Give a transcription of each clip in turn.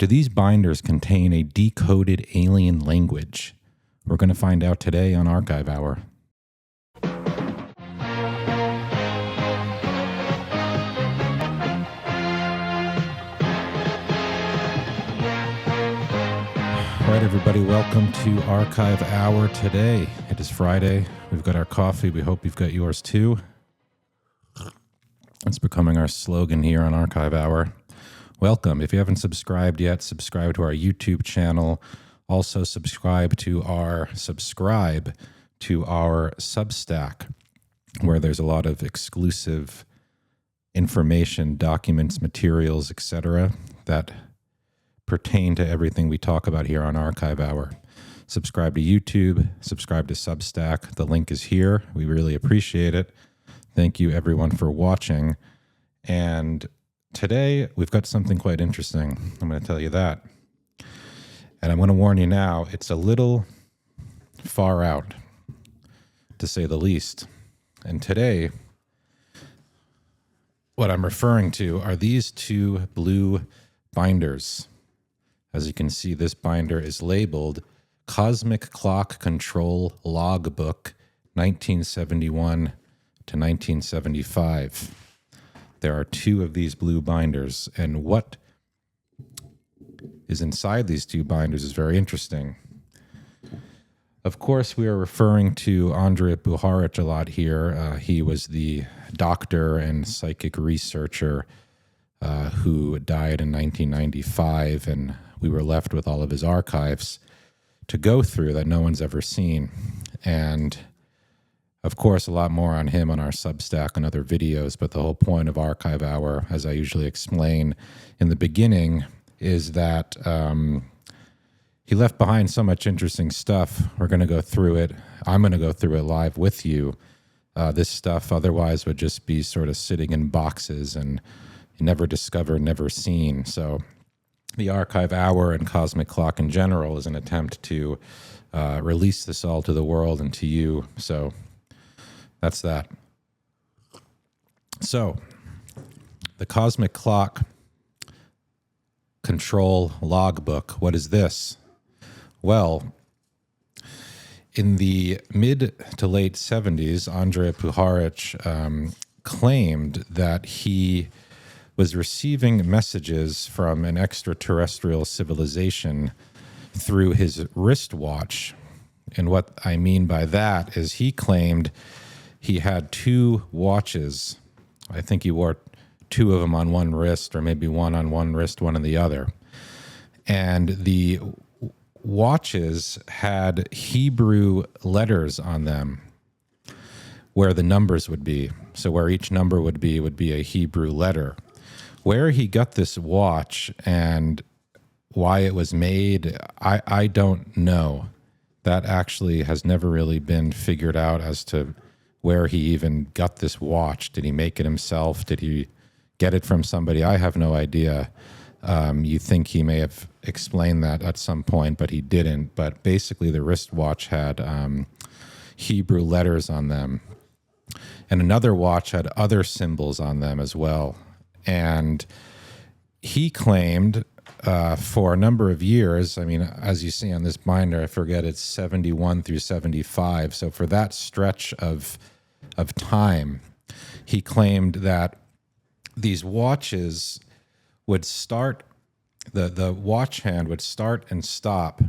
Do these binders contain a decoded alien language? We're going to find out today on Archive Hour. All right, everybody, welcome to Archive Hour today. It is Friday. We've got our coffee. We hope you've got yours too. It's becoming our slogan here on Archive Hour. Welcome. If you haven't subscribed yet, subscribe to our YouTube channel. Also subscribe to our Substack, where there's a lot of exclusive information, documents, materials, etc. that pertain to everything we talk about here on Archive Hour. Subscribe to YouTube, subscribe to Substack. The link is here. We really appreciate it. Thank you, everyone, for watching. And today, we've got something quite interesting. I'm going to tell you that. And I'm going to warn you now, it's a little far out, to say the least. And today, what I'm referring to are these two blue binders. As you can see, this binder is labeled Cosmic Clock Control Logbook 1971 to 1975. There are two of these blue binders, and what is inside these two binders is very interesting. Of course, we are referring to Andrija Puharich a lot here. He was the doctor and psychic researcher who died in 1995, and we were left with all of his archives to go through that no one's ever seen. And of course, a lot more on him on our Substack and other videos, but the whole point of Archive Hour, as I usually explain in the beginning, is that he left behind so much interesting stuff. We're going to go through it. I'm going to go through it live with you. This stuff otherwise would just be sort of sitting in boxes and never discovered, never seen. So the Archive Hour and Cosmic Clock in general is an attempt to release this all to the world and to you. So that's that. So the Cosmic Clock Control Logbook, what is this? Well, in the mid to late 70s, Andrija Puharich claimed that he was receiving messages from an extraterrestrial civilization through his wristwatch. And what I mean by that is he claimed he had two watches. I think he wore two of them on one wrist, or maybe one on one wrist, one on the other. And the watches had Hebrew letters on them where the numbers would be. So where each number would be a Hebrew letter. Where he got this watch and why it was made, I don't know. That actually has never really been figured out as to where he even got this watch. Did he make it himself? Did he get it from somebody? I have no idea. You think he may have explained that at some point, but he didn't. But basically the wristwatch had Hebrew letters on them. And another watch had other symbols on them as well. And he claimed for a number of years, I mean, as you see on this binder, I forget it's 71 through 75. So for that stretch of time, he claimed that these watches would start, the watch hand would start and stop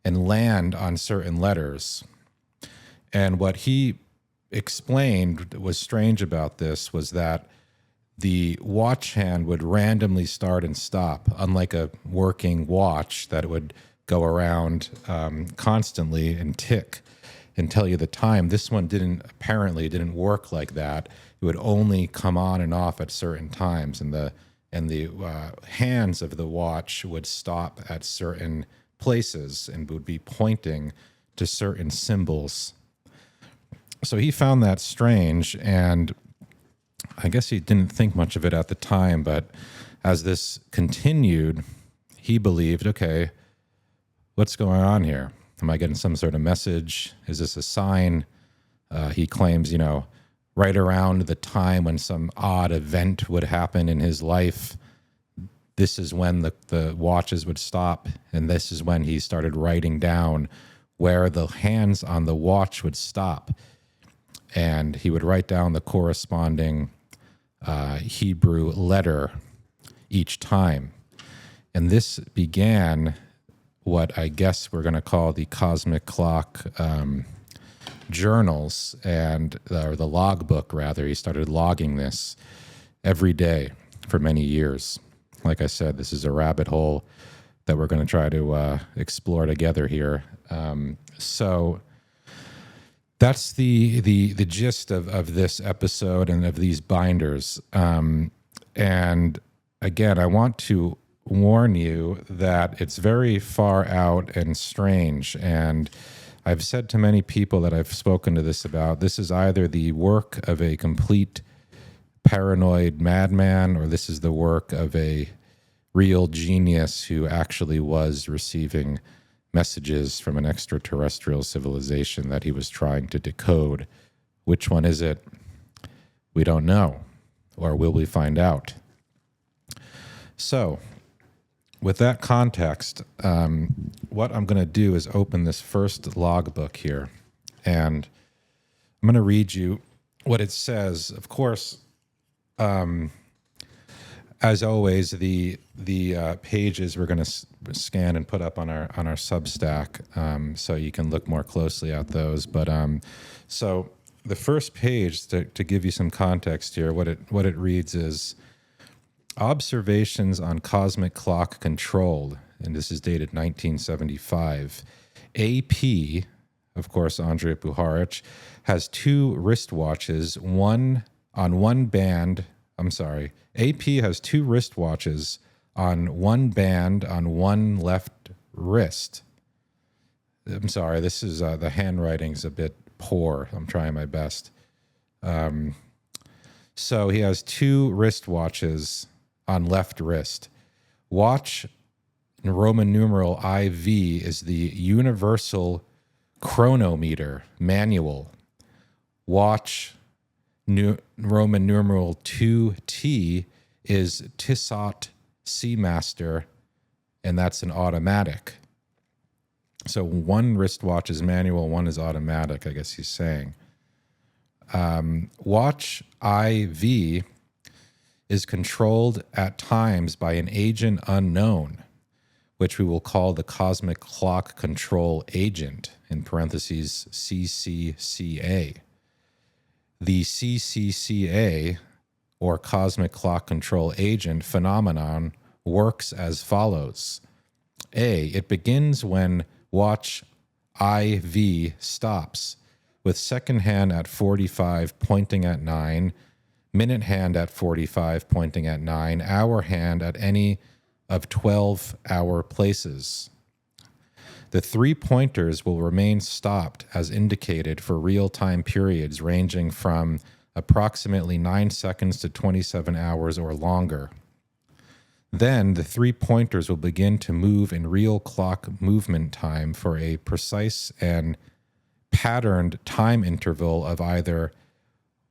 and land on certain letters. And what he explained was strange about this was that the watch hand would randomly start and stop, unlike a working watch that would go around constantly and tick and tell you the time. This one didn't work like that. It would only come on and off at certain times, and the hands of the watch would stop at certain places and would be pointing to certain symbols. So he found that strange, and I guess he didn't think much of it at the time, but as this continued, he believed, okay, what's going on here? Am I getting some sort of message? Is this a sign? He claims, right around the time when some odd event would happen in his life, this is when the watches would stop, and this is when he started writing down where the hands on the watch would stop. And he would write down the corresponding Hebrew letter each time. And this began what I guess we're going to call the cosmic clock journals, or the logbook, rather. He started logging this every day for many years. Like I said, this is a rabbit hole that we're going to try to explore together here. So that's the gist of this episode and of these binders. And again, I want to warn you that it's very far out and strange. And I've said to many people that I've spoken to this about, this is either the work of a complete paranoid madman, or this is the work of a real genius who actually was receiving messages from an extraterrestrial civilization that he was trying to decode. Which one is it? We don't know. Or will we find out? So, with that context, what I'm going to do is open this first logbook here, and I'm going to read you what it says. Of course, as always, the pages we're going to scan and put up on our Substack, so you can look more closely at those. But so the first page, to give you some context here, what it reads is Observations on Cosmic Clock Control, and this is dated 1975. AP, of course, Andrija Puharich, has two wristwatches, AP has two wristwatches on one band on one left wrist. I'm sorry, this is the handwriting's a bit poor. I'm trying my best. So he has two wristwatches on left wrist. Watch, in Roman numeral IV, is the universal chronometer manual. Watch, Roman numeral 2T, is Tissot Seamaster, and that's an automatic. So one wristwatch is manual, one is automatic, I guess he's saying. Watch IV is controlled at times by an agent unknown, which we will call the Cosmic Clock Control Agent, in parentheses CCCA. The CCCA, or Cosmic Clock Control Agent phenomenon, works as follows. A, it begins when watch IV stops, with second hand at 45 pointing at 9, minute hand at 45 pointing at 9, hour hand at any of 12 hour places. The 3 pointers will remain stopped as indicated for real-time periods ranging from approximately 9 seconds to 27 hours or longer. Then the 3 pointers will begin to move in real clock movement time for a precise and patterned time interval of either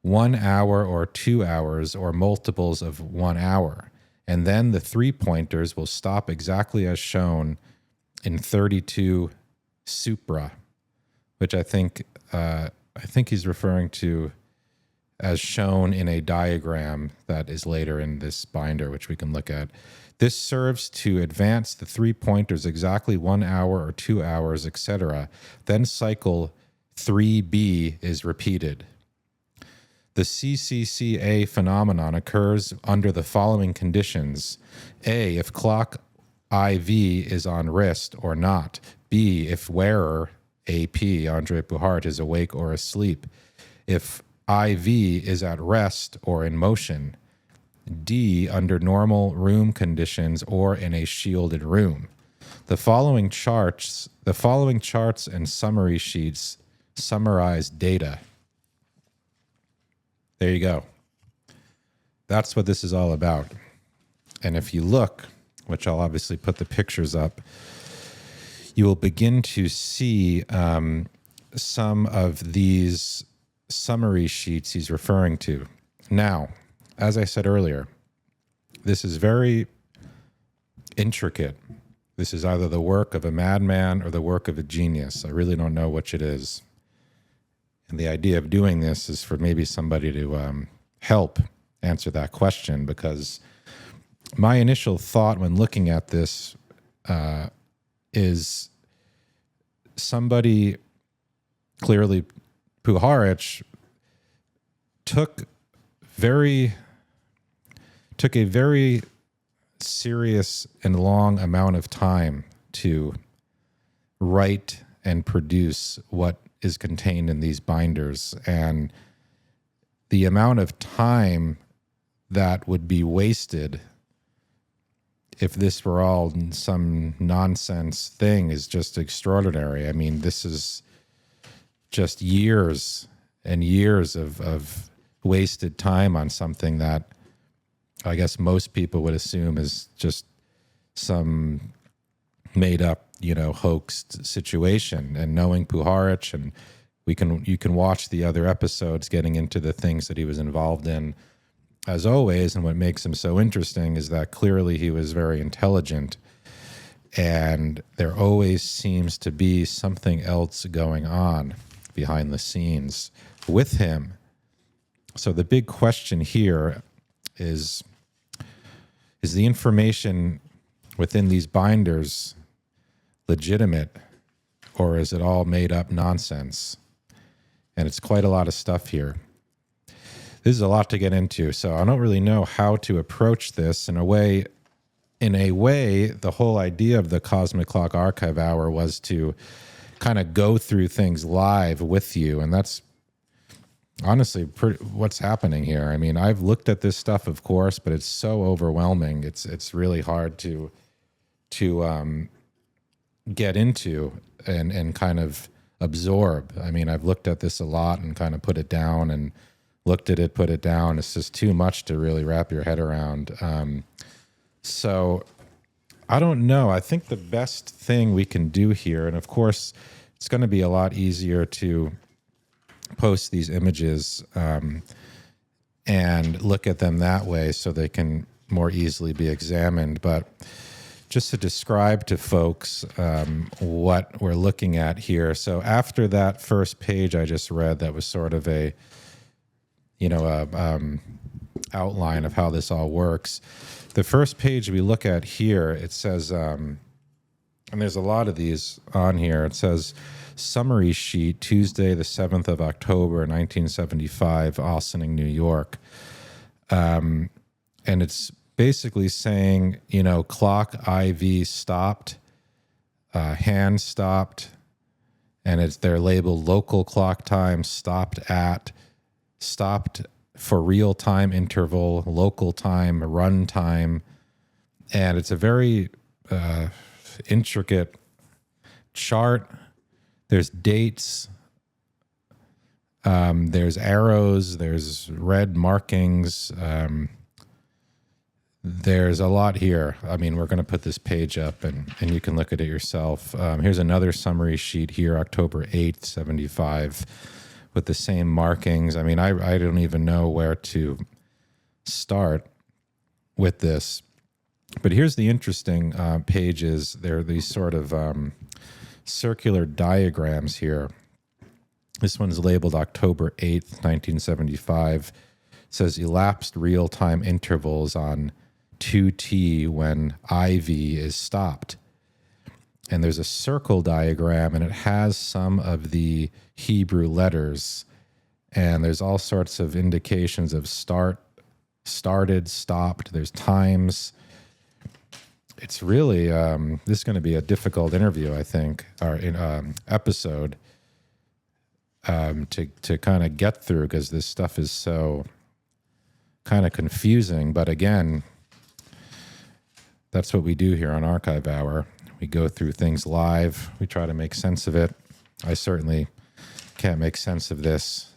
1 hour or 2 hours or multiples of 1 hour. And then the 3 pointers will stop exactly as shown in 32 Supra, which I think he's referring to as shown in a diagram that is later in this binder, which we can look at. This serves to advance the 3 pointers exactly 1 hour or 2 hours, etc. Then cycle 3B is repeated. The CCCA phenomenon occurs under the following conditions. A, if clock IV is on wrist or not. B, if wearer, AP, Andrija Puharich, is awake or asleep. If IV is at rest or in motion. D, under normal room conditions or in a shielded room. The following charts and summary sheets summarize data. There you go. That's what this is all about. And if you look, which I'll obviously put the pictures up, you will begin to see some of these summary sheets he's referring to. Now, as I said earlier, this is very intricate. This is either the work of a madman or the work of a genius. I really don't know which it is. And the idea of doing this is for maybe somebody to help answer that question, because my initial thought when looking at this is somebody, clearly Puharich, took a very serious and long amount of time to write and produce what is contained in these binders. And the amount of time that would be wasted if this were all some nonsense thing is just extraordinary. I mean, this is just years and years of wasted time on something that I guess most people would assume is just some made up, hoaxed situation. And knowing Puharich, and you can watch the other episodes getting into the things that he was involved in, as always. And what makes him so interesting is that clearly he was very intelligent, and there always seems to be something else going on behind the scenes with him. So the big question here is the information within these binders legitimate, or is it all made up nonsense? And it's quite a lot of stuff here. This is a lot to get into, so I don't really know how to approach this. In a way, the whole idea of the Cosmic Clock Archive Hour was to kind of go through things live with you, and that's honestly what's happening here. I mean, I've looked at this stuff, of course, but it's so overwhelming. It's really hard to get into and kind of absorb. I mean, I've looked at this a lot and kind of put it down, and looked at it, put it down. It's just too much to really wrap your head around. So I don't know. I think the best thing we can do here, and of course, it's going to be a lot easier to post these images and look at them that way so they can more easily be examined. But just to describe to folks what we're looking at here. So after that first page I just read, that was sort of a outline of how this all works. The first page we look at here, it says, and there's a lot of these on here. It says, summary sheet, Tuesday, the 7th of October, 1975, Ossining, New York. And it's basically saying, clock IV stopped, hand stopped, and they're labeled local clock time, stopped for real time interval, local time, run time. And it's a very intricate chart. There's dates, there's arrows, there's red markings. There's a lot here. I mean, we're going to put this page up and you can look at it yourself. Here's another summary sheet here, October 8th, 75, with the same markings. I mean, I don't even know where to start with this. But here's the interesting pages. There are these sort of circular diagrams here. This one's labeled October 8th, 1975. It says elapsed real-time intervals on 2T when IV is stopped. And there's a circle diagram, and it has some of the Hebrew letters. And there's all sorts of indications of started, stopped. There's times. It's really, this is going to be a difficult interview, I think, or episode to kind of get through, because this stuff is so kind of confusing. But again, that's what we do here on Archive Hour. We go through things live. We try to make sense of it. I certainly can't make sense of this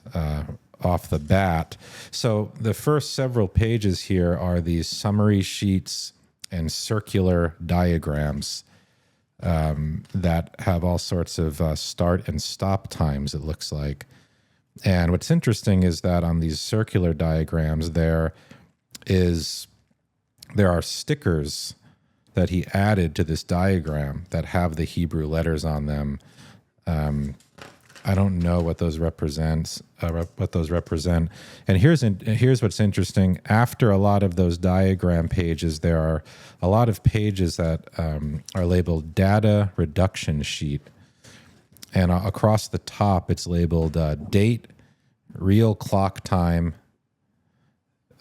off the bat. So the first several pages here are these summary sheets and circular diagrams that have all sorts of start and stop times, it looks like. And what's interesting is that on these circular diagrams, there are stickers that he added to this diagram that have the Hebrew letters on them. I don't know what those represent. And here's what's interesting. After a lot of those diagram pages, there are a lot of pages that are labeled data reduction sheet. And across the top, it's labeled date, real clock time,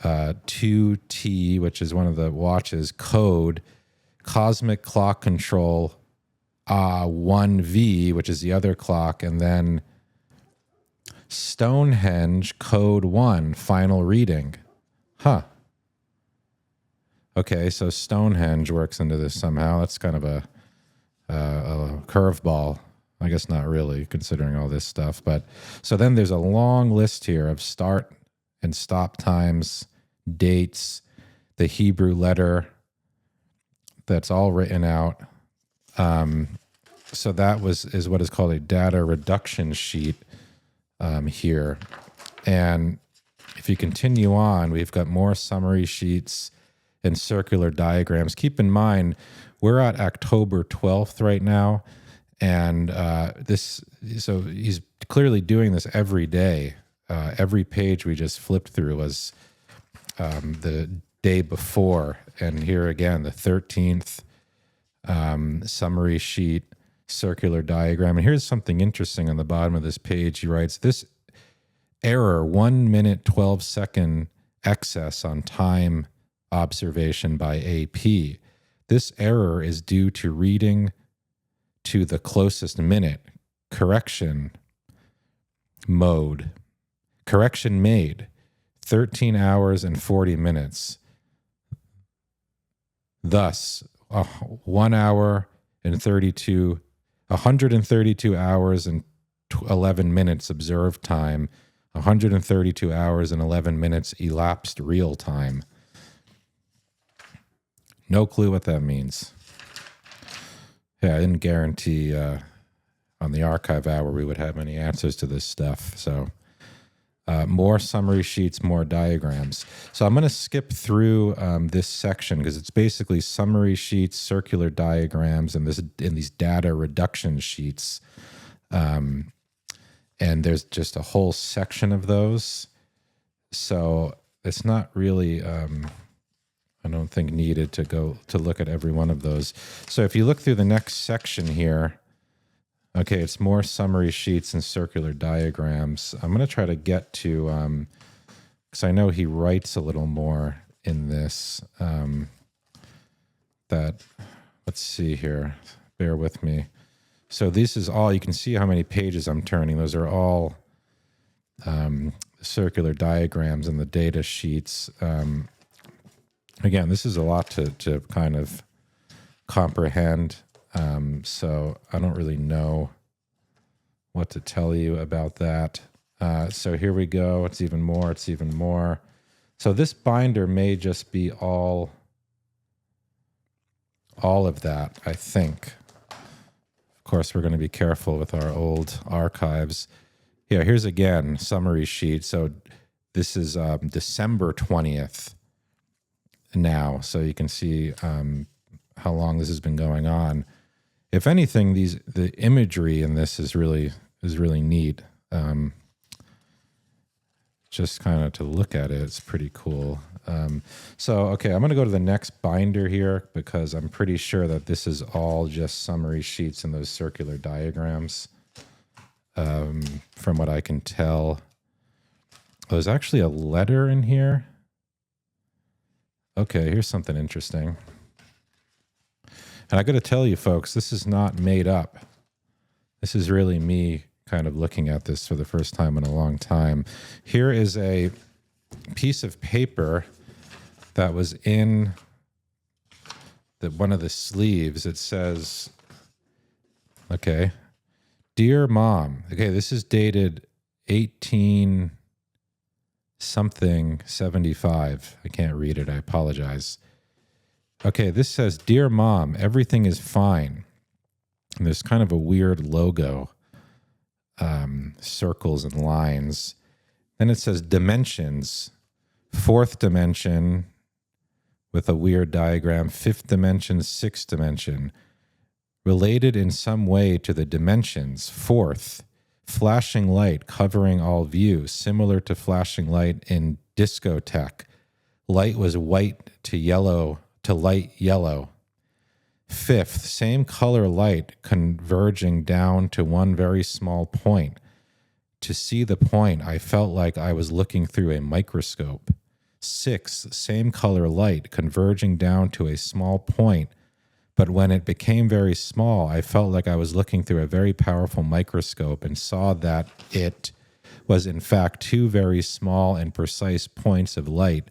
2T, which is one of the watches, code, cosmic clock control, 1V, which is the other clock, and then Stonehenge code 1, final reading. Huh. Okay, so Stonehenge works into this somehow. That's kind of a curveball. I guess not really, considering all this stuff. But so then there's a long list here of start and stop times, dates, the Hebrew letter that's all written out. So that is what is called a data reduction sheet here. And if you continue on, we've got more summary sheets and circular diagrams. Keep in mind, we're at October 12th right now. And so he's clearly doing this every day. Every page we just flipped through was the day before. And here again, the 13th summary sheet, circular diagram. And here's something interesting on the bottom of this page. He writes, this error, 1 minute, 12 second excess on time observation by AP. This error is due to reading to the closest minute. Correction mode. Correction made. 13 hours and 40 minutes. Thus, 1 hour and 132 hours and 11 minutes observed time, 132 hours and 11 minutes elapsed real time. No clue what that means. Yeah, I didn't guarantee on the archive hour we would have any answers to this stuff. So more summary sheets, more diagrams. So I'm going to skip through this section because it's basically summary sheets, circular diagrams, and these data reduction sheets. And there's just a whole section of those. So it's not really, I don't think, needed to go to look at every one of those. So if you look through the next section here, okay, it's more summary sheets and circular diagrams. I'm going to try to get to, because I know he writes a little more in this, let's see here, bear with me. So this is all, you can see how many pages I'm turning. Those are all circular diagrams and the data sheets. Again, this is a lot to kind of comprehend. So I don't really know what to tell you about that. So here we go. It's even more. It's even more. So this binder may just be all of that, I think. Of course, we're going to be careful with our old archives. Yeah, here's again, summary sheet. So this is December 20th now. So you can see how long this has been going on. If anything, the imagery in this is really neat. Just kind of to look at it, it's pretty cool. So, okay, I'm going to go to the next binder here because I'm pretty sure that this is all just summary sheets and those circular diagrams. From what I can tell, there's actually a letter in here. Okay, here's something interesting. And I got to tell you, folks, this is not made up. This is really me kind of looking at this for the first time in a long time. Here is a piece of paper that was in one of the sleeves. It says, okay, Dear Mom. Okay, this is dated 18-something-75. I can't read it. I apologize. Okay, this says, Dear Mom, everything is fine. And there's kind of a weird logo, circles and lines. Then it says dimensions, 4th dimension, with a weird diagram, fifth dimension, sixth dimension, related in some way to the dimensions. Fourth, flashing light covering all view, similar to flashing light in discotheque. Light was white to yellow to light yellow. Fifth, same color light converging down to one very small point. To see the point, I felt like I was looking through a microscope. Sixth, same color light converging down to a small point, but when it became very small, I felt like I was looking through a very powerful microscope and saw that it was in fact two very small and precise points of light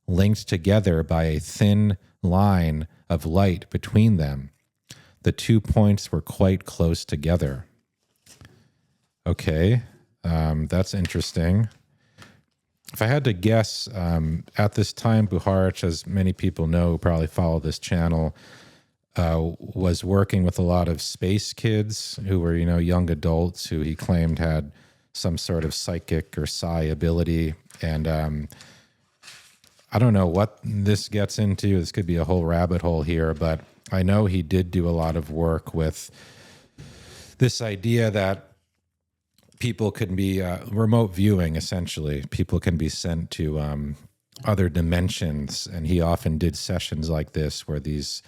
linked together by a thin line of light between them. The 2 points were quite close together. Okay, that's interesting. If I had to guess, at this time, Puharich, as many people know who probably follow this channel, was working with a lot of space kids who were, young adults who he claimed had some sort of psychic or psi ability. And I don't know what this gets into. This could be a whole rabbit hole here, but I know he did do a lot of work with this idea that people can be remote viewing, essentially. People can be sent to other dimensions, and he often did sessions like this where these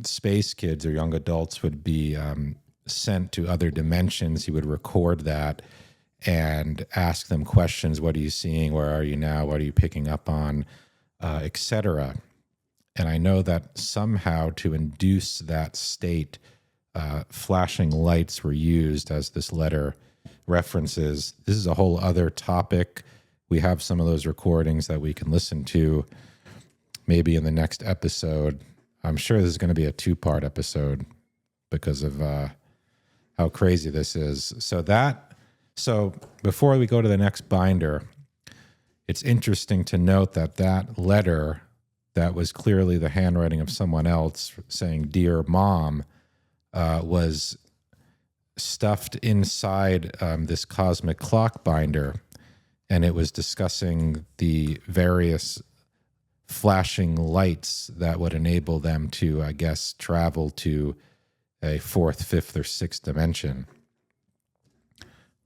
space kids or young adults would be sent to other dimensions. He would record that and ask them questions. What are you seeing? Where are you now? What are you picking up on? Etc. And I know that somehow to induce that state, flashing lights were used, as this letter references. This is a whole other topic. We have some of those recordings that we can listen to maybe in the next episode. I'm sure this is going to be a 2-part episode because of how crazy this is. So before we go to the next binder, it's interesting to note that that letter that was clearly the handwriting of someone else saying, "Dear Mom," was stuffed inside this cosmic clock binder, and it was discussing the various flashing lights that would enable them to, I guess, travel to a 4th, 5th, or 6th dimension.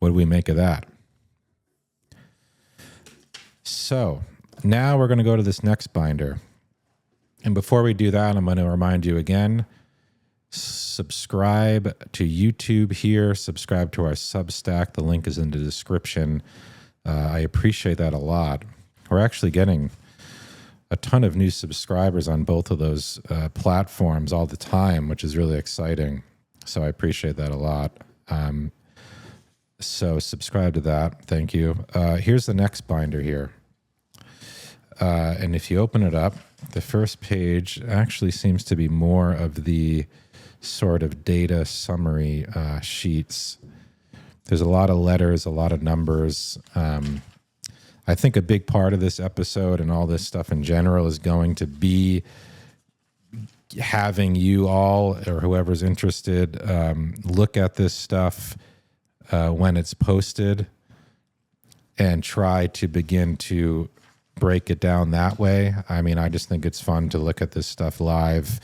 What do we make of that? So now we're going to go to this next binder. And before we do that, I'm going to remind you again, subscribe to YouTube here, subscribe to our Substack. The link is in the description. I appreciate that a lot. We're actually getting a ton of new subscribers on both of those platforms all the time, which is really exciting. So I appreciate that a lot. So subscribe to that. Thank you. Here's the next binder here. And if you open it up, the first page actually seems to be more of the sort of data summary sheets. There's a lot of letters, a lot of numbers. I think a big part of this episode and all this stuff in general is going to be having you all or whoever's interested look at this stuff when it's posted and try to begin to break it down that way. I mean, I just think it's fun to look at this stuff live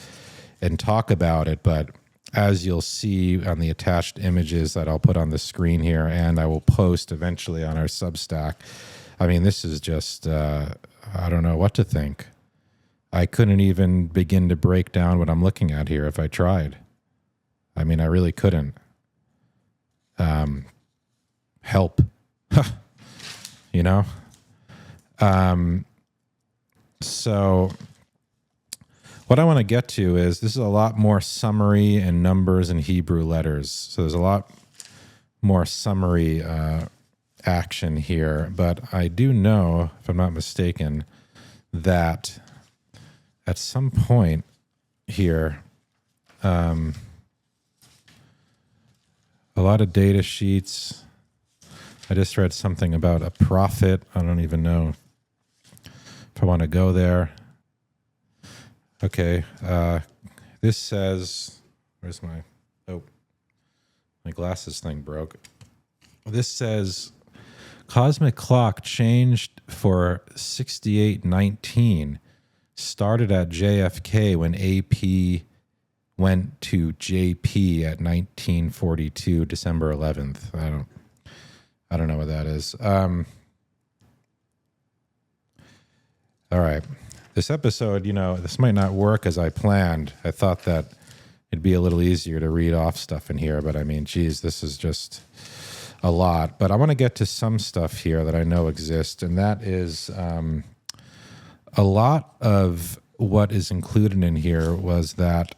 and talk about it. But as you'll see on the attached images that I'll put on the screen here, and I will post eventually on our Substack, I mean, this is just, I don't know what to think. I couldn't even begin to break down what I'm looking at here if I tried. I mean, I really couldn't. Help. You know? So what I want to get to is this is a lot more summary and numbers and Hebrew letters. So there's a lot more summary action here. But I do know, if I'm not mistaken, that at some point here, a lot of data sheets. I just read something about a prophet. I don't even know if I want to go there. Okay. This says, where's my glasses thing broke. This says, cosmic clock changed for 6819. started at JFK when AP went to JP at 1942, December 11th. I don't know what that is. All right. This episode, this might not work as I planned. I thought that it'd be a little easier to read off stuff in here, but I mean, geez, this is just a lot. But I want to get to some stuff here that I know exists, and that is a lot of what is included in here was that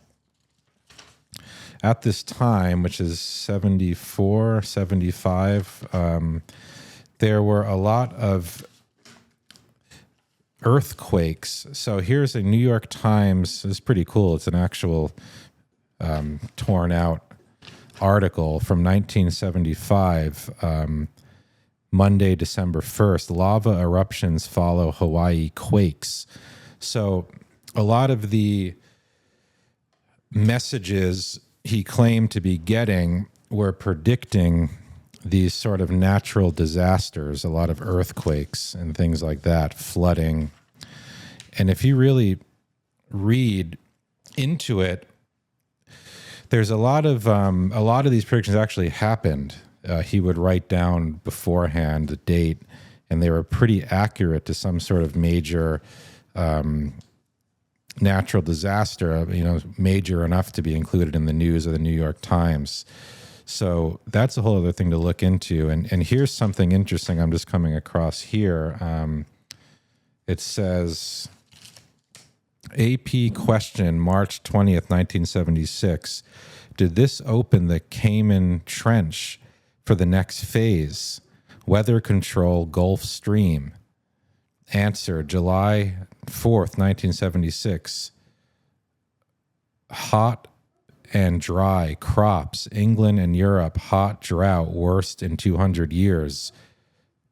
at this time, which is 74, 75, there were a lot of earthquakes. So here's a New York Times. It's pretty cool. It's an actual torn out article from 1975, Monday, December 1st. Lava eruptions follow Hawaii quakes. So a lot of the messages he claimed to be getting were predicting these sort of natural disasters, a lot of earthquakes and things like that, flooding. And if you really read into it, there's a lot of these predictions actually happened. He would write down beforehand the date, and they were pretty accurate to some sort of major natural disaster, major enough to be included in the news of the New York Times. So that's a whole other thing to look into. And here's something interesting I'm just coming across here. It says, AP question, March 20th, 1976. Did this open the Cayman Trench for the next phase? Weather control Gulf Stream. Answer, July 4th, 1976. Hot and dry crops. England and Europe, hot drought, worst in 200 years.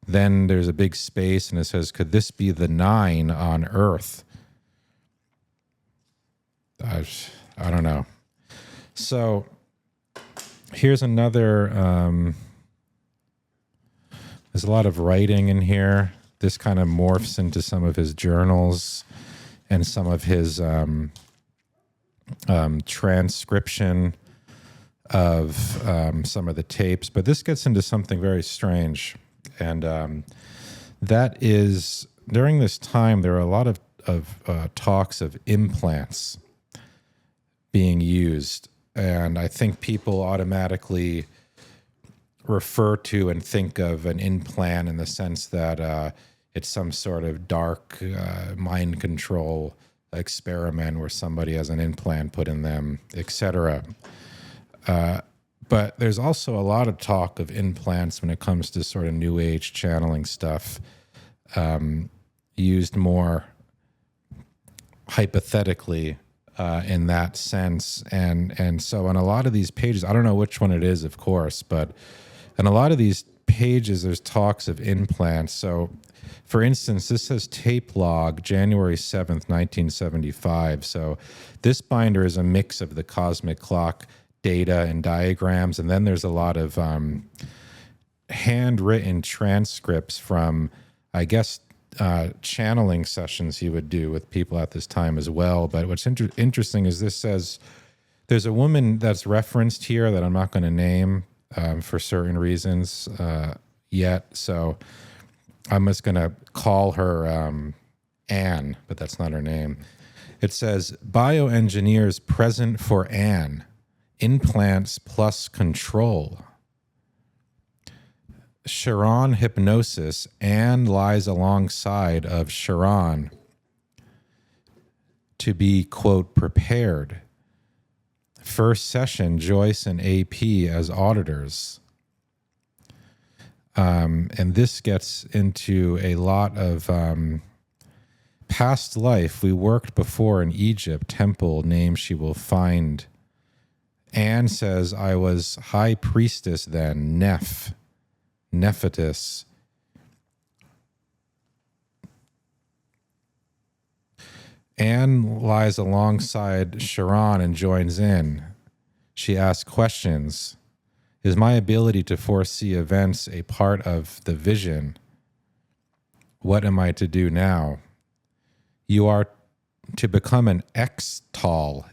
Then there's a big space, and it says, could this be the 9 on Earth? I don't know. So here's another, there's a lot of writing in here. This kind of morphs into some of his journals and some of his transcription of some of the tapes. But this gets into something very strange. And that is, during this time, there are a lot of talks of implants being used. And I think people automatically refer to and think of an implant in the sense that it's some sort of dark mind control experiment where somebody has an implant put in them, etc. But there's also a lot of talk of implants when it comes to sort of new age channeling stuff, used more hypothetically in that sense. And so on a lot of these pages, I don't know which one it is, of course, but in a lot of these pages, there's talks of implants. So, for instance, this says tape log, January 7th, 1975. So this binder is a mix of the cosmic clock data and diagrams. And then there's a lot of handwritten transcripts from, I guess, channeling sessions he would do with people at this time as well. But what's interesting is this says there's a woman that's referenced here that I'm not going to name for certain reasons yet. So I'm just going to call her Anne, but that's not her name. It says, bioengineers present for Anne, implants plus control. Sharon hypnosis, Anne lies alongside of Sharon to be, quote, prepared. First session, Joyce and AP as auditors. And this gets into a lot of past life. We worked before in Egypt, temple name she will find. Anne says, I was high priestess then, Nephitis. Anne lies alongside Sharon and joins in. She asks questions. Is my ability to foresee events a part of the vision? What am I to do now? You are to become an Xtal,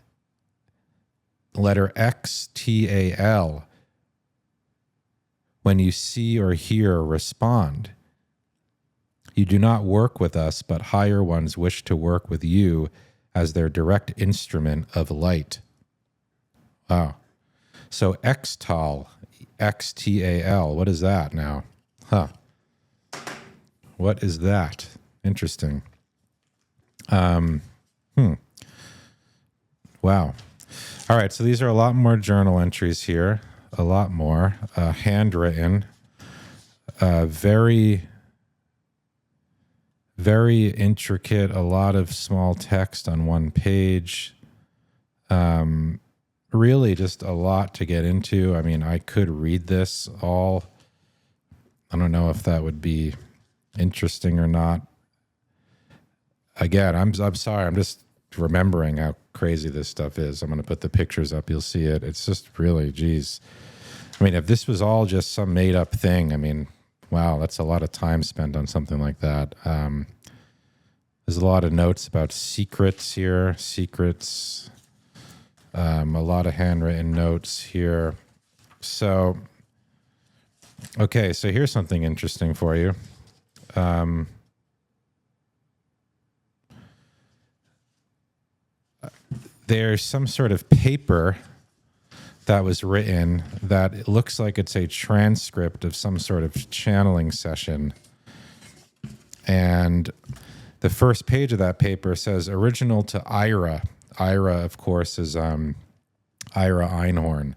letter XTAL, when you see or hear or respond. You do not work with us, but higher ones wish to work with you as their direct instrument of light. Wow. So Xtal, XTAL, what is that now? Huh. What is that? Interesting. Wow. All right, so these are a lot more journal entries here, a lot more handwritten, very, very intricate, a lot of small text on one page. Really just a lot to get into. I mean, I could read this all. I don't know if that would be interesting or not. Again, I'm sorry. I'm just remembering how crazy this stuff is. I'm going to put the pictures up. You'll see it. It's just really, geez. I mean, if this was all just some made up thing, I mean, wow, that's a lot of time spent on something like that. There's a lot of notes about secrets here, a lot of handwritten notes here. So, okay, so here's something interesting for you. There's some sort of paper that was written that it looks like it's a transcript of some sort of channeling session. And the first page of that paper says, original to Ira. Ira, of course, is Ira Einhorn,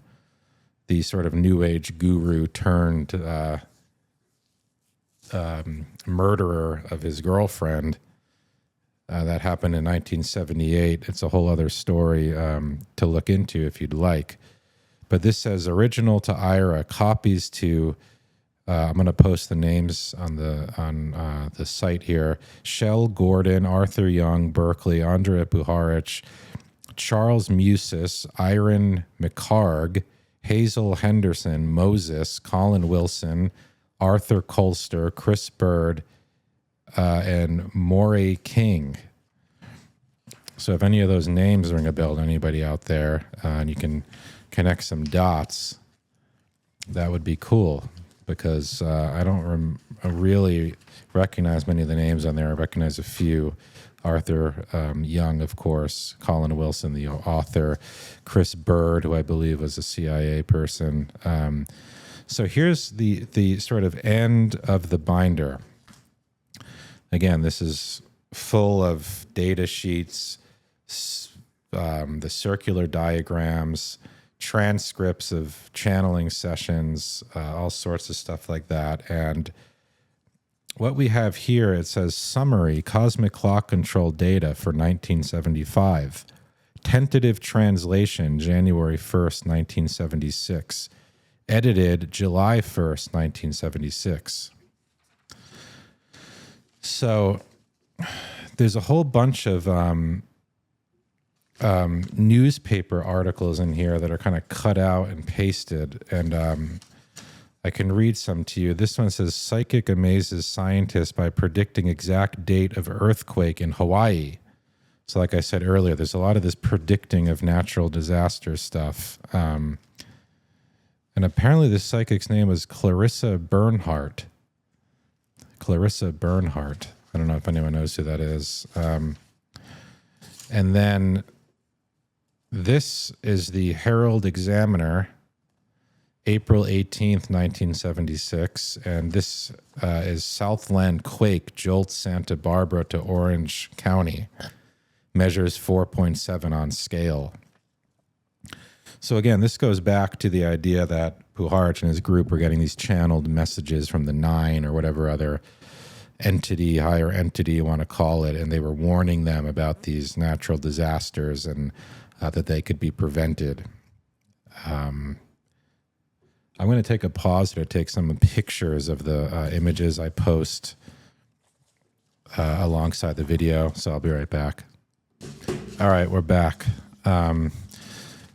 the sort of New Age guru turned murderer of his girlfriend. That happened in 1978. It's a whole other story to look into if you'd like. But this says original to Ira, copies to. I'm going to post the names on the site here: Shell Gordon, Arthur Young, Berkeley, Andrija Puharich, Charles Musis, Iron McCarg, Hazel Henderson, Moses, Colin Wilson, Arthur Colster, Chris Bird, and Morey King. So if any of those names ring a bell to anybody out there, and you can connect some dots, that would be cool, because I don't really recognize many of the names on there. I recognize a few. Arthur Young, of course, Colin Wilson, the author, Chris Bird, who I believe was a CIA person. So here's the sort of end of the binder. Again, this is full of data sheets, the circular diagrams, transcripts of channeling sessions, all sorts of stuff like that. And what we have here, it says summary, cosmic clock control data for 1975. Tentative translation, January 1st, 1976. Edited July 1st, 1976. So there's a whole bunch of newspaper articles in here that are kind of cut out and pasted, and I can read some to you. This one says, psychic amazes scientists by predicting exact date of earthquake in Hawaii. So like I said earlier, there's a lot of this predicting of natural disaster stuff. And apparently this psychic's name was Clarissa Bernhardt. Clarissa Bernhardt. I don't know if anyone knows who that is. And then this is the Herald Examiner, April 18th, 1976. And this is Southland quake jolts Santa Barbara to Orange County. Measures 4.7 on scale. So again, this goes back to the idea that Puharich and his group were getting these channeled messages from the Nine or whatever other entity, higher entity you want to call it, and they were warning them about these natural disasters and that they could be prevented. I'm going to take a pause to take some pictures of the images I post alongside the video, so I'll be right back. All right, we're back.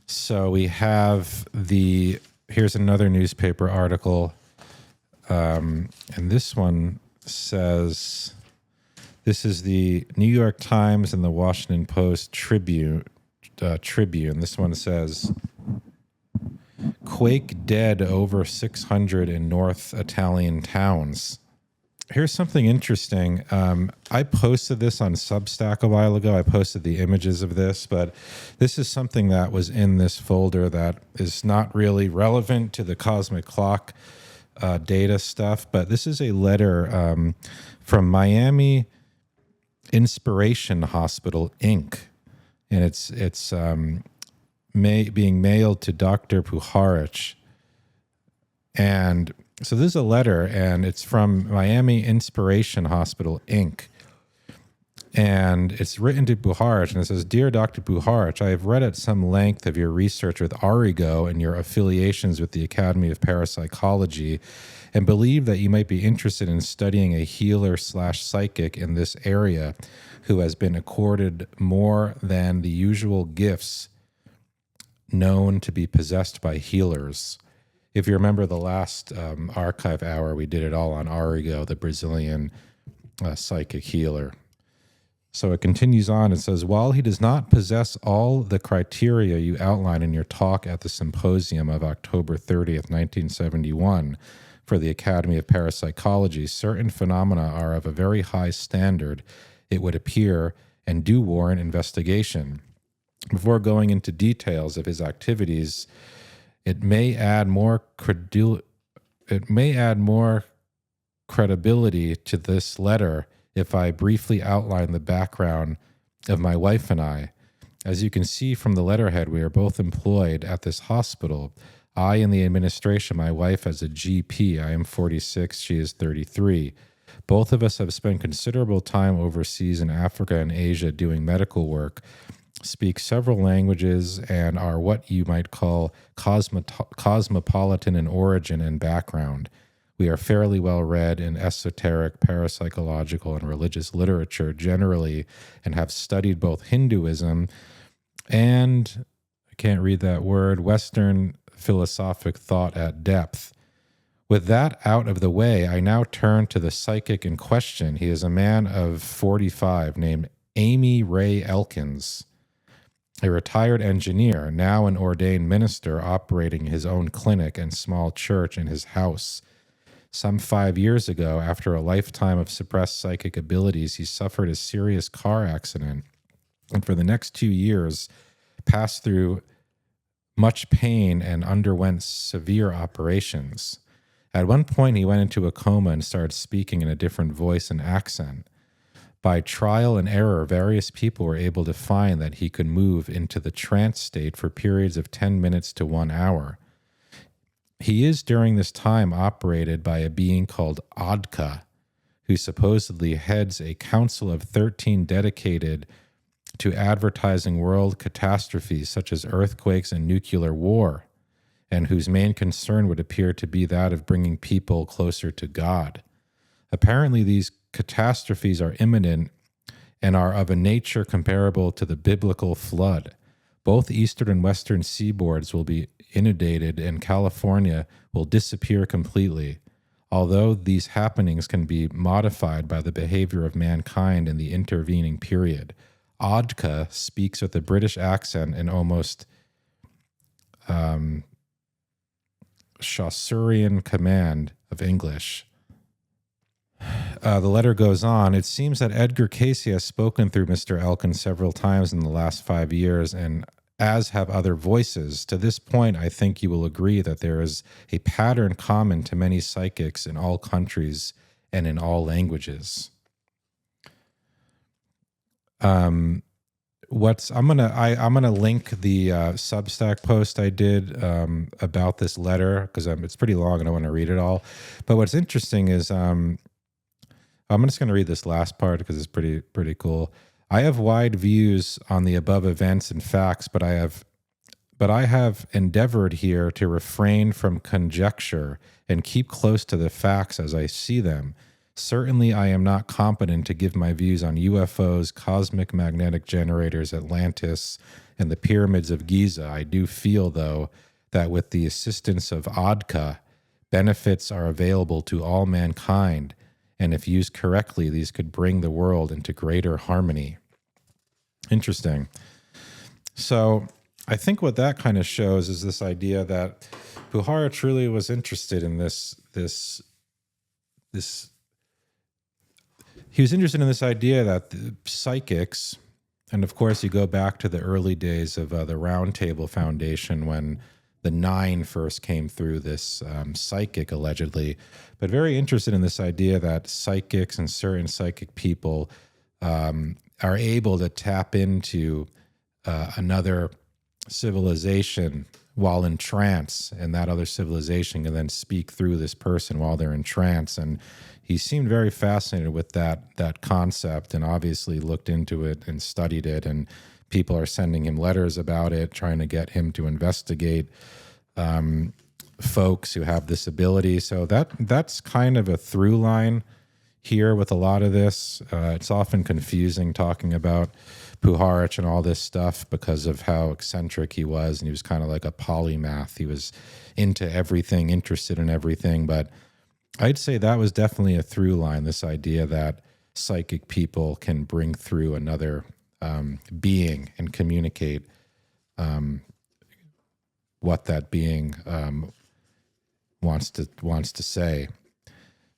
So we have here's another newspaper article, and this one says, This is the New York Times and the Washington Post Tribune. This one says, quake dead over 600 in North Italian towns. Here's something interesting. I posted this on Substack a while ago. I posted the images of this, but this is something that was in this folder that is not really relevant to the cosmic clock data stuff. But this is a letter from Miami Inspiration Hospital, Inc., and it's being mailed to Dr. Puharich. And so this is a letter, and it's from Miami Inspiration Hospital, Inc., and it's written to Puharich, and it says, Dear Dr. Puharich, I have read at some length of your research with Arrigo and your affiliations with the Academy of Parapsychology, and believe that you might be interested in studying a healer/psychic in this area who has been accorded more than the usual gifts known to be possessed by healers. If you remember the last archive hour, we did it all on Arrigo, the Brazilian psychic healer. So it continues on. It says, while he does not possess all the criteria you outline in your talk at the symposium of October 30th, 1971, for the Academy of Parapsychology, certain phenomena are of a very high standard, it would appear, and do warrant investigation. Before going into details of his activities, it may add more credibility to this letter if I briefly outline the background of my wife and I. As you can see from the letterhead, we are both employed at this hospital. I in the administration, my wife as a GP. I am 46, she is 33. Both of us have spent considerable time overseas in Africa and Asia doing medical work, speak several languages, and are what you might call cosmopolitan in origin and background. We are fairly well read in esoteric, parapsychological, and religious literature generally, and have studied both Hinduism and, I can't read that word, Western philosophic thought at depth. With that out of the way, I now turn to the psychic in question. He is a man of 45 named Amy Ray Elkins, a retired engineer, now an ordained minister operating his own clinic and small church in his house. Some 5 years ago, after a lifetime of suppressed psychic abilities, he suffered a serious car accident, and for the next 2 years passed through much pain and underwent severe operations. At one point, he went into a coma and started speaking in a different voice and accent. By trial and error, various people were able to find that he could move into the trance state for periods of 10 minutes to 1 hour. He is during this time operated by a being called Adka, who supposedly heads a council of 13 dedicated to advertising world catastrophes such as earthquakes and nuclear war, and whose main concern would appear to be that of bringing people closer to God. Apparently, these catastrophes are imminent and are of a nature comparable to the biblical flood. Both eastern and western seaboards will be inundated, and California will disappear completely. Although these happenings can be modified by the behavior of mankind in the intervening period. Adka speaks with a British accent and almost Chaucerian command of English. The letter goes on. It seems that Edgar Cayce has spoken through Mr. Elkin several times in the last 5 years, and as have other voices. To this point, I think you will agree that there is a pattern common to many psychics in all countries and in all languages. I'm gonna link the Substack post I did about this letter because it's pretty long and I want to read it all. But what's interesting is I'm just gonna read this last part because it's pretty cool. I have wide views on the above events and facts, but I have endeavored here to refrain from conjecture and keep close to the facts as I see them. Certainly, I am not competent to give my views on UFOs, cosmic magnetic generators, Atlantis, and the pyramids of Giza. I do feel, though, that with the assistance of Adka, benefits are available to all mankind, and if used correctly, these could bring the world into greater harmony. Interesting. So I think what that kind of shows is this idea that Puharich really was interested in this. He was interested in this idea that the psychics, and of course you go back to the early days of the Round Table Foundation when the 9 first came through this psychic, allegedly, but very interested in this idea that psychics and certain psychic people are able to tap into another civilization while in trance, and that other civilization can then speak through this person while they're in trance. And he seemed very fascinated with that concept, and obviously looked into it and studied it, and people are sending him letters about it, trying to get him to investigate folks who have this ability. So that's kind of a through line here with a lot of this. It's often confusing talking about Puharich and all this stuff because of how eccentric he was, and he was kind of like a polymath. He was into everything, interested in everything, but I'd say that was definitely a through line, this idea that psychic people can bring through another being and communicate what that being wants to say.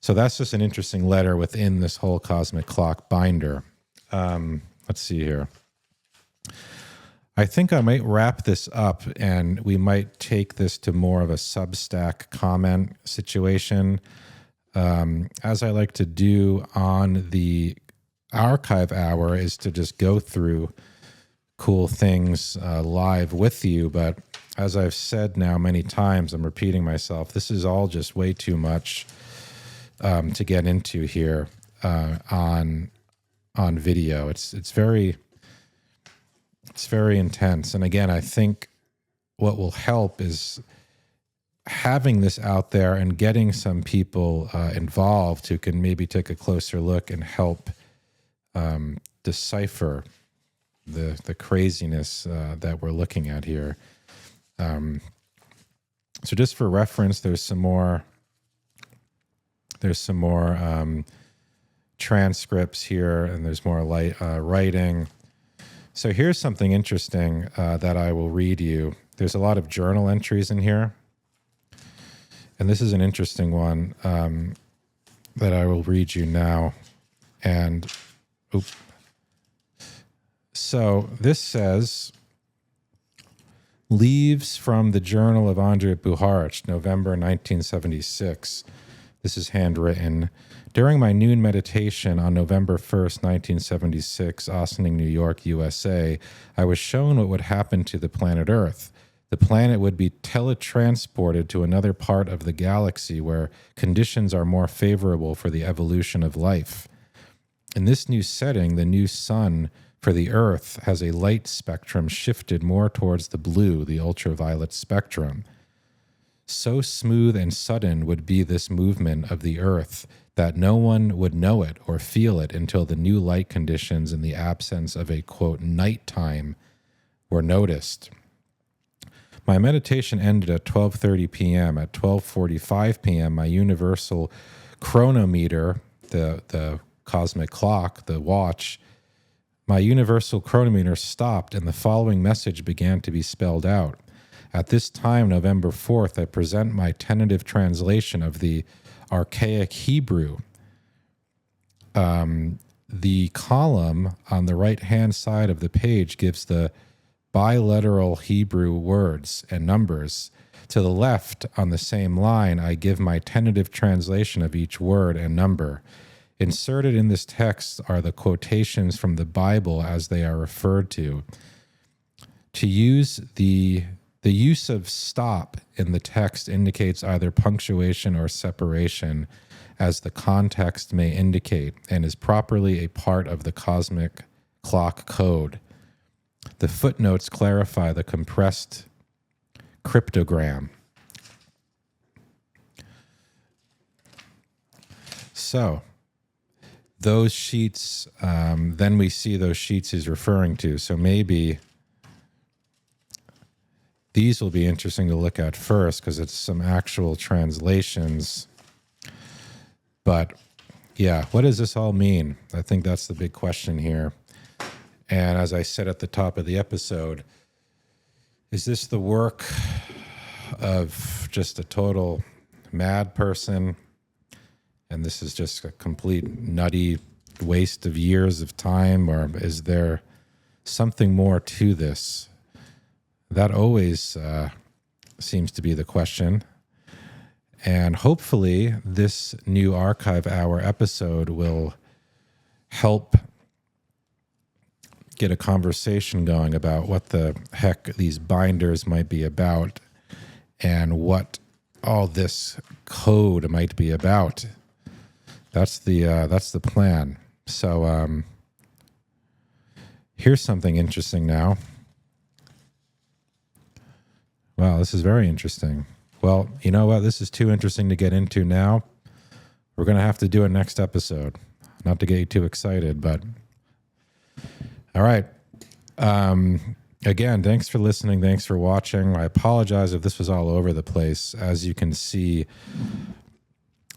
So that's just an interesting letter within this whole cosmic clock binder. Let's see here. I think I might wrap this up, and we might take this to more of a Substack comment situation. As I like to do on the archive hour is to just go through cool things live with you. But as I've said now many times, I'm repeating myself, this is all just way too much to get into here on video. It's very intense. And again, I think what will help is having this out there and getting some people involved who can maybe take a closer look and help decipher the craziness that we're looking at here. So just for reference, there's some more transcripts here, and there's more writing. So here's something interesting that I will read you. There's a lot of journal entries in here, and this is an interesting one that I will read you now. And so this says, leaves from the Journal of Andrija Puharich, November 1976. This is handwritten. During my noon meditation on November 1st, 1976, Ossining, New York, USA, I was shown what would happen to the planet Earth. The planet would be teletransported to another part of the galaxy where conditions are more favorable for the evolution of life. In this new setting, the new sun for the Earth has a light spectrum shifted more towards the blue, the ultraviolet spectrum. So smooth and sudden would be this movement of the Earth that no one would know it or feel it until the new light conditions in the absence of a, quote, nighttime were noticed. My meditation ended at 12:30 p.m. At 12:45 p.m., my universal chronometer, the cosmic clock, the watch, my universal chronometer stopped, and the following message began to be spelled out. At this time, November 4th, I present my tentative translation of the archaic Hebrew. The column on the right-hand side of the page gives the bilateral Hebrew words and numbers. To the left, on the same line, I give my tentative translation of each word and number. Inserted in this text are the quotations from the Bible as they are referred to. To use the use of stop in the text indicates either punctuation or separation, as the context may indicate, and is properly a part of the cosmic clock code. The footnotes clarify the compressed cryptogram. So, those sheets, then we see those sheets he's referring to. So maybe these will be interesting to look at first because it's some actual translations. But Yeah, what does this all mean? I think that's the big question here. And as I said at the top of the episode, is this the work of just a total mad person? And this is just a complete nutty waste of years of time? Or is there something more to this? That always seems to be the question. And hopefully this new Archive Hour episode will help get a conversation going about what the heck these binders might be about and what all this code might be about. That's the plan. So here's something interesting now. Wow, this is very interesting. Well, you know what? This is too interesting to get into now. We're going to have to do a next episode. Not to get you too excited, but all right. Again, thanks for listening. Thanks for watching. I apologize if this was all over the place. As you can see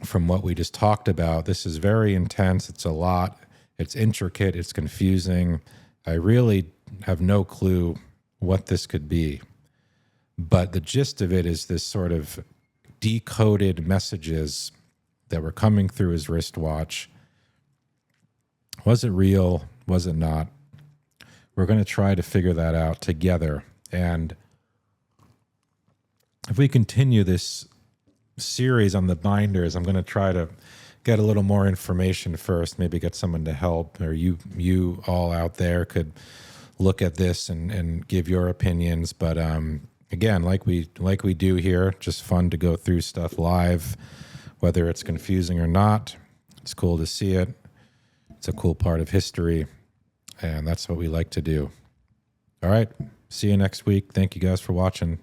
from what we just talked about, this is very intense. It's a lot. It's intricate. It's confusing. I really have no clue what this could be. But the gist of it is this sort of decoded messages that were coming through his wristwatch. Was it real? Was it not? We're going to try to figure that out together. And if we continue this series on the binders, I'm going to try to get a little more information first, maybe get someone to help, or you all out there could look at this and give your opinions. But again, like we do here, just fun to go through stuff live, whether it's confusing or not. It's cool to see it. It's a cool part of history, and that's what we like to do. All right, see you next week. Thank you guys for watching.